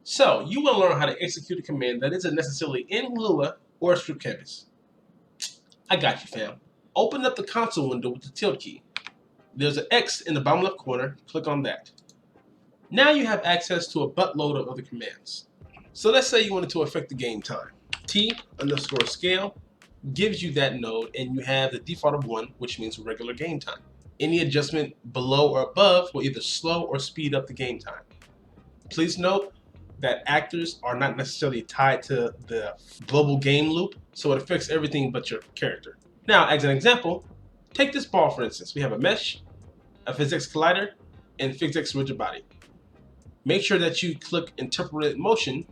So you want to learn how to execute a command that isn't necessarily in Lua or Script Canvas. I got you, fam. Open up the console window with the tilde key. There's an X in the bottom left corner. Click on that. Now you have access to a buttload of other commands. So let's say you wanted to affect the game time. T_scale gives you that node, and you have the default of 1, which means regular game time. Any adjustment below or above will either slow or speed up the game time. Please note that actors are not necessarily tied to the global game loop, so it affects everything but your character. Now, as an example, take this ball for instance. We have a mesh, a PhysX collider, and PhysX rigid body. Make sure that you click interpolate motion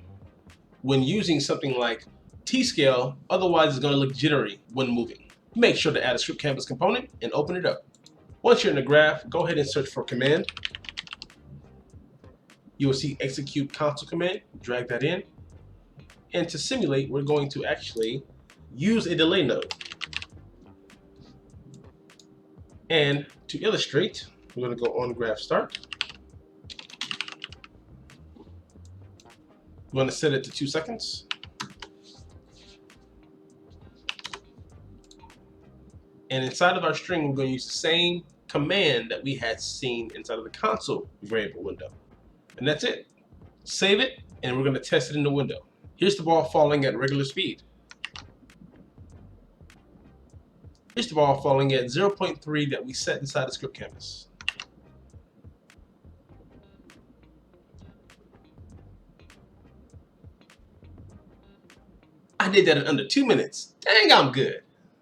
when using something like T-scale, otherwise it's going to look jittery when moving. Make sure to add a Script Canvas component and open it up. Once you're in the graph, go ahead and search for command. You will see execute console command, drag that in. And to simulate, we're going to actually use a delay node. And to illustrate, we're going to go on graph start. We're going to set it to 2 seconds. And inside of our string, we're going to use the same command that we had seen inside of the console variable window. And that's it. Save it, and we're going to test it in the window. Here's the ball falling at regular speed. Here's the ball falling at 0.3 that we set inside the Script Canvas. I did that in under 2 minutes. Dang, I'm good.